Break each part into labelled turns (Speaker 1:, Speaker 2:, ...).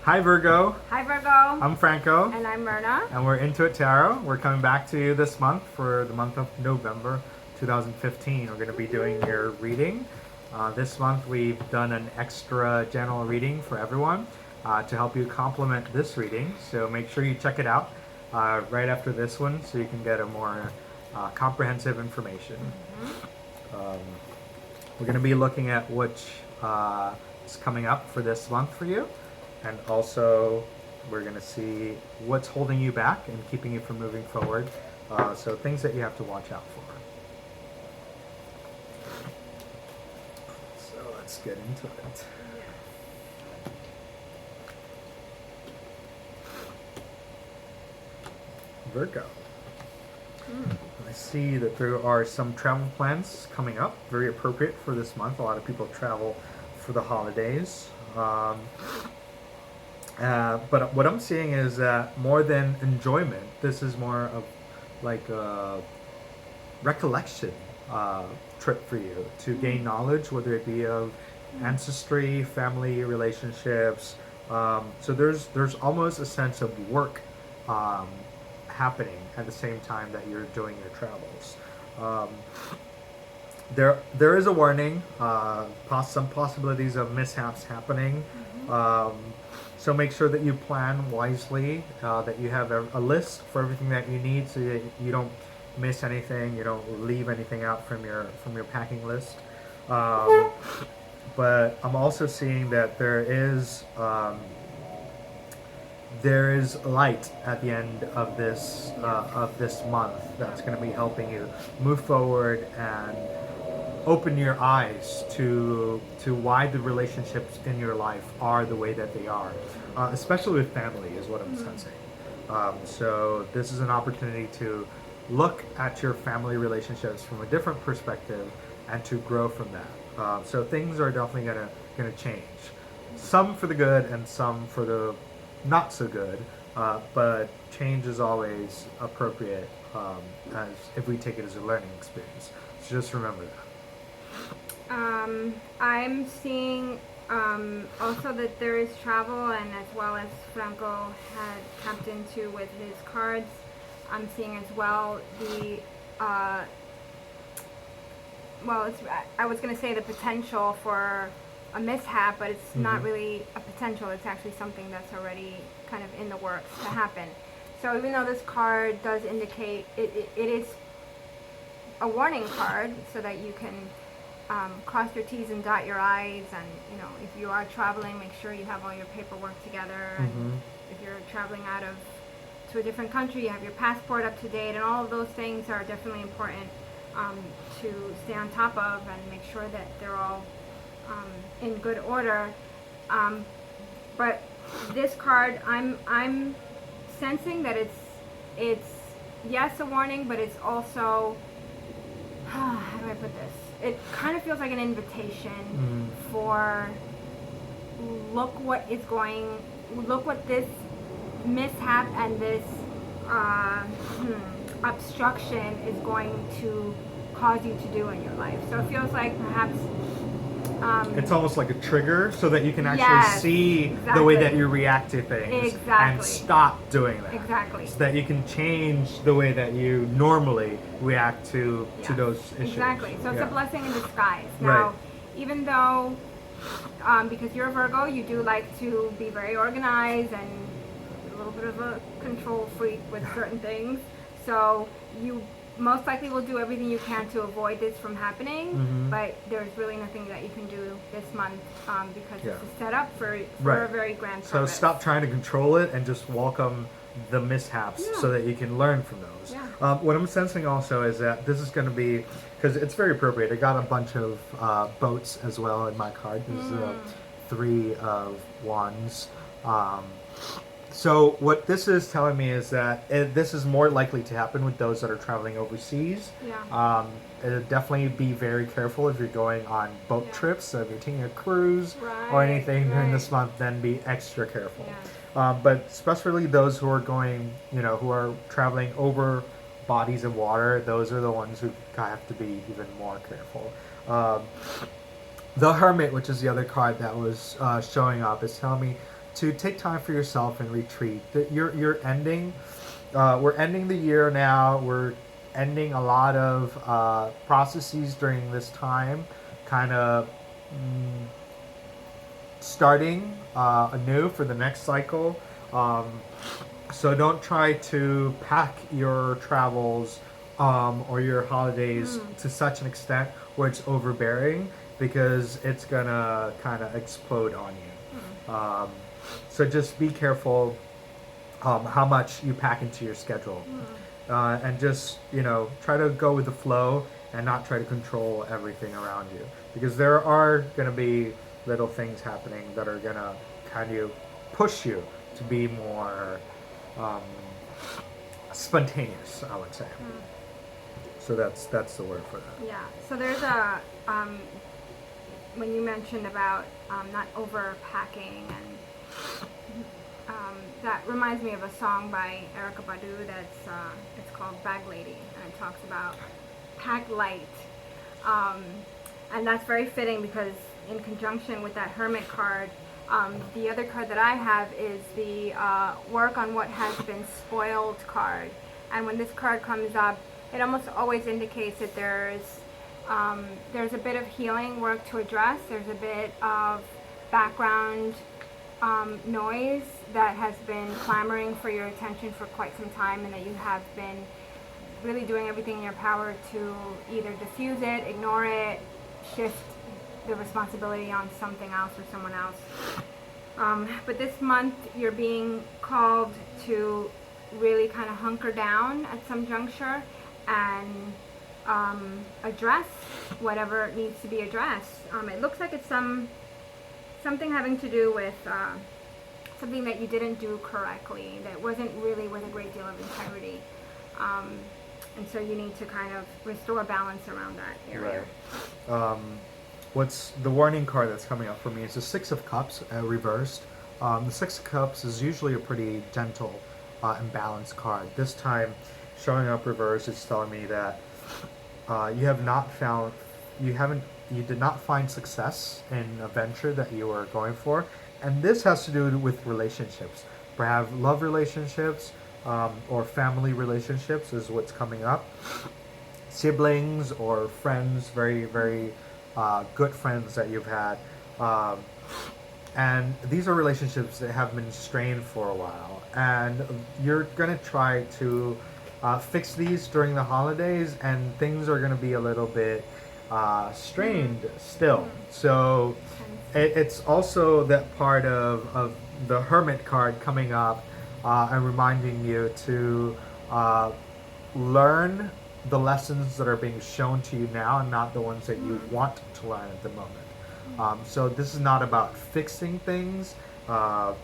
Speaker 1: Hi Virgo,
Speaker 2: Hi Virgo.
Speaker 1: I'm Franco,
Speaker 2: And I'm Myrna.
Speaker 1: and we're Into It Tarot. We're coming back to you this month for the month of November 2015. We're going to be doing your reading. This month we've done an extra general reading for everyone to help you complement this reading. So make sure you check it out right after this one so you can get a more comprehensive information. Um, we're going to be looking at which is coming up for this month for you. And also, we're going to see what's holding you back and keeping you from moving forward. So things that you have to watch out for. So let's get into it. Virgo. I see that there are some travel plans coming up, very appropriate for this month. A lot of people travel for the holidays. But what I'm seeing is that more than enjoyment, this is more of like a recollection trip for you to gain knowledge, whether it be of ancestry, family relationships. So there's almost a sense of work happening at the same time that you're doing your travels. There is a warning, some possibilities of mishaps happening. So make sure that you plan wisely, that you have a list for everything that you need, so that you don't miss anything, you don't leave anything out from your packing list. But I'm also seeing that there is light at the end of this month that's going to be helping you move forward and open your eyes to why the relationships in your life are the way that they are, especially with family is what I'm sensing. So this is an opportunity to look at your family relationships from a different perspective and to grow from that. So things are definitely gonna change, some for the good and some for the not so good, but change is always appropriate as if we take it as a learning experience. So just remember that.
Speaker 2: I'm seeing also that there is travel, and as well as Franco had tapped into with his cards, I'm seeing as well the I was going to say the potential for a mishap, but it's not really a potential. It's actually something that's already kind of in the works to happen. So even though this card does indicate it is a warning card, so that you can cross your T's and dot your I's, and if you are traveling, make sure you have all your paperwork together. And if you're traveling to a different country, you have your passport up to date, and all of those things are definitely important to stay on top of and make sure that they're all in good order. But this card, I'm sensing that it's yes, a warning, but it's also how do I put this? It kind of feels like an invitation for look what this mishap and this obstruction is going to cause you to do in your life. So it feels like perhaps
Speaker 1: it's almost like a trigger so that you can actually see the way that you react to things and stop doing that.
Speaker 2: Exactly.
Speaker 1: So that you can change the way that you normally react to those issues.
Speaker 2: Exactly. So it's a blessing in disguise. Now, even though, because you're a Virgo, you do like to be very organized and a little bit of a control freak with certain things. So you most likely will do everything you can to avoid this from happening, but there's really nothing that you can do this month because this is set up for a very grand purpose.
Speaker 1: So stop trying to control it and just welcome the mishaps so that you can learn from those. What I'm sensing also is that this is going to be, because it's very appropriate, I got a bunch of boats as well in my card. This is a 3 of Wands. So what this is telling me is that this is more likely to happen with those that are traveling overseas. Definitely be very careful if you're going on boat trips. So if you're taking a cruise or anything during this month, then be extra careful. But especially those who are going, who are traveling over bodies of water, those are the ones who have to be even more careful. The Hermit, which is the other card that was showing up, is telling me to take time for yourself and retreat. That you're ending. We're ending the year now. We're ending a lot of processes during this time. Kind of starting anew for the next cycle. So don't try to pack your travels or your holidays to such an extent where it's overbearing, because it's gonna kind of explode on you. So just be careful how much you pack into your schedule, and just try to go with the flow and not try to control everything around you, because there are gonna be little things happening that are gonna kind of push you to be more spontaneous, I would say. So that's the word for that.
Speaker 2: Yeah. So there's a when you mentioned about not overpacking, and that reminds me of a song by Erykah Badu that's it's called Bag Lady, and it talks about pack light, and that's very fitting because in conjunction with that Hermit card, the other card that I have is the work on what has been spoiled card, and when this card comes up, it almost always indicates that there's a bit of healing work to address. There's a bit of background noise that has been clamoring for your attention for quite some time, and that you have been really doing everything in your power to either diffuse it, ignore it, shift the responsibility on something else or someone else. But this month you're being called to really kind of hunker down at some juncture and address whatever needs to be addressed. It looks like it's something having to do with something that you didn't do correctly, that wasn't really with a great deal of integrity. And so you need to kind of restore balance around that area.
Speaker 1: Right. What's the warning card that's coming up for me is the Six of Cups reversed. The Six of Cups is usually a pretty gentle and balanced card. This time, showing up reversed, it's telling me that you did not find success in a venture that you were going for, and this has to do with relationships, perhaps love relationships or family relationships is what's coming up. Siblings or friends, very very good friends that you've had, and these are relationships that have been strained for a while, and you're going to try to fix these during the holidays, and things are going to be a little bit strained still. So it's also that part of the Hermit card coming up and reminding you to learn the lessons that are being shown to you now and not the ones that you want to learn at the moment. So this is not about fixing things. I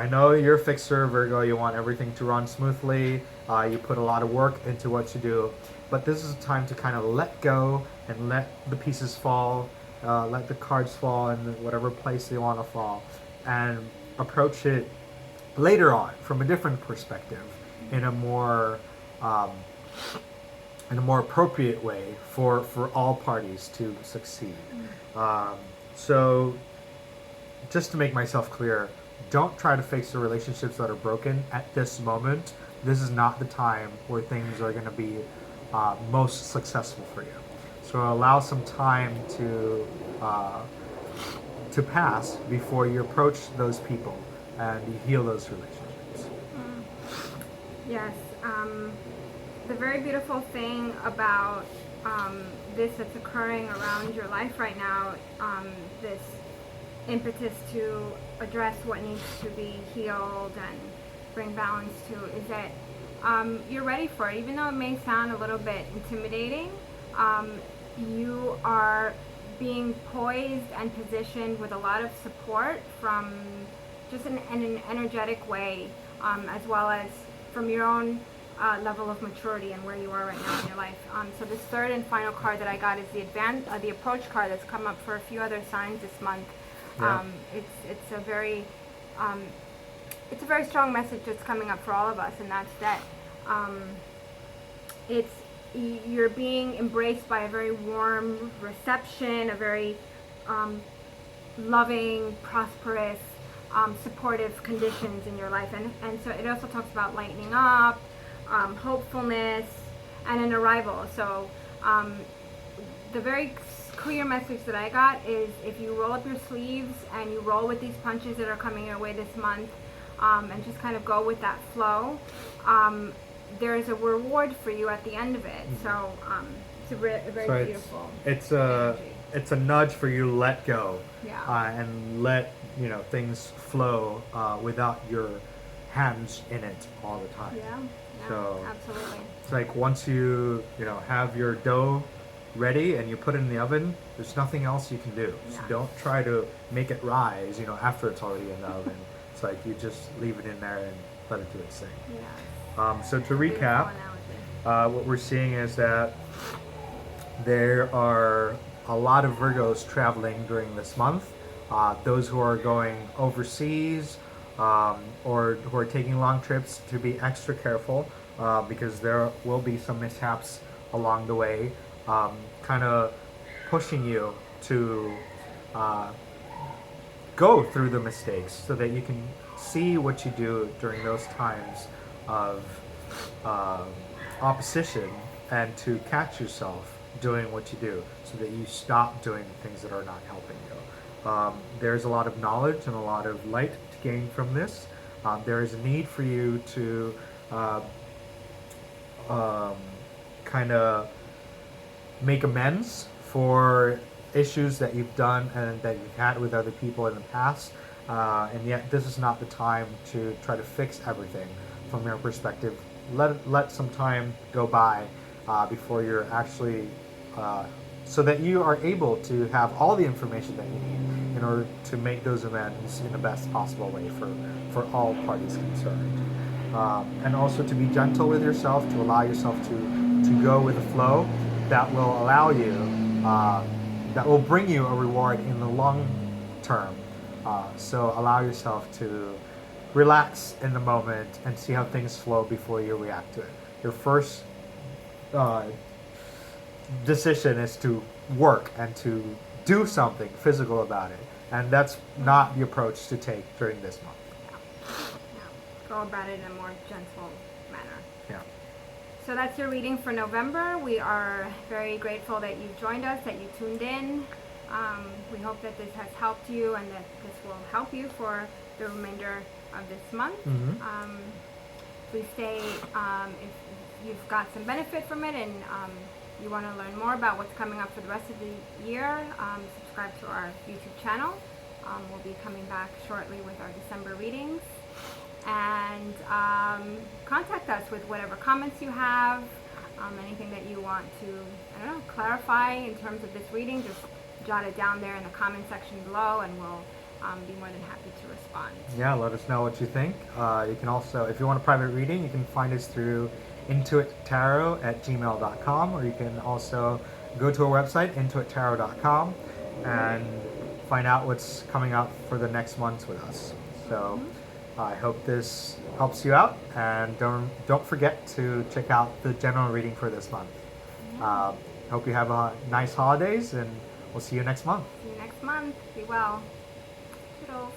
Speaker 1: know you're a fixer, Virgo. You want everything to run smoothly. You put a lot of work into what you do. But this is a time to kind of let go and let the pieces fall, let the cards fall in whatever place they want to fall, and approach it later on from a different perspective, in a more appropriate way for all parties to succeed. So just to make myself clear, don't try to fix the relationships that are broken at this moment. This is not the time where things are going to be most successful for you. So allow some time to pass before you approach those people and you heal those relationships.
Speaker 2: Yes. The very beautiful thing about this that's occurring around your life right now, this impetus to address what needs to be healed and bring balance to, is that you're ready for it. Even though it may sound a little bit intimidating, you are being poised and positioned with a lot of support from just in an energetic way, as well as from your own level of maturity and where you are right now in your life. So this third and final card that I got is the approach card that's come up for a few other signs this month.
Speaker 1: Yeah.
Speaker 2: It's a very strong message that's coming up for all of us, and that's that you're being embraced by a very warm reception, a very loving, prosperous supportive conditions in your life. And so it also talks about lightening up, hopefulness, and an arrival. So the very clear message that I got is if you roll up your sleeves and you roll with these punches that are coming your way this month, and just kind of go with that flow, there is a reward for you at the end of it. So it's a very beautiful.
Speaker 1: It's a nudge for you to let go,
Speaker 2: yeah.
Speaker 1: And let things flow without your hands in it all the time.
Speaker 2: Yeah.
Speaker 1: So
Speaker 2: absolutely.
Speaker 1: It's like once you have your dough ready and you put it in the oven, there's nothing else you can do. So don't try to make it rise, after it's already in the oven. It's like you just leave it in there and let it do its thing.
Speaker 2: Yeah.
Speaker 1: So to recap, what we're seeing is that there are a lot of Virgos traveling during this month. Those who are going overseas or who are taking long trips, to be extra careful because there will be some mishaps along the way, kind of pushing you to go through the mistakes so that you can see what you do during those times of opposition, and to catch yourself doing what you do so that you stop doing things that are not helping you. There's a lot of knowledge and a lot of light to gain from this. There is a need for you to kind of make amends for issues that you've done and that you've had with other people in the past, and yet this is not the time to try to fix everything from your perspective. Let some time go by before you're actually so that you are able to have all the information that you need in order to make those amends in the best possible way for all parties concerned, and also to be gentle with yourself, to allow yourself to go with the flow. That will allow you, that will bring you a reward in the long term. So allow yourself to relax in the moment and see how things flow before you react to it. Your first decision is to work and to do something physical about it. And that's not the approach to take during this month.
Speaker 2: Go about it in a more gentle manner.
Speaker 1: Yeah.
Speaker 2: So that's your reading for November. We are very grateful that you joined us, that you tuned in. We hope that this has helped you and that this will help you for the remainder of this month.
Speaker 1: Mm-hmm.
Speaker 2: Please stay, if you've got some benefit from it and you want to learn more about what's coming up for the rest of the year, subscribe to our YouTube channel. We'll be coming back shortly with our December readings. And contact us with whatever comments you have, anything that you want to, clarify in terms of this reading. Just jot it down there in the comment section below, and we'll be more than happy to respond.
Speaker 1: Yeah, let us know what you think. You can also, if you want a private reading, you can find us through intuittarot@gmail.com, or you can also go to our website, intuittarot.com, and find out what's coming up for the next months with us. So I hope this helps you out, and don't forget to check out the general reading for this month. Hope you have a nice holidays, and we'll see you next month.
Speaker 2: See you next month. Be well. Toodles.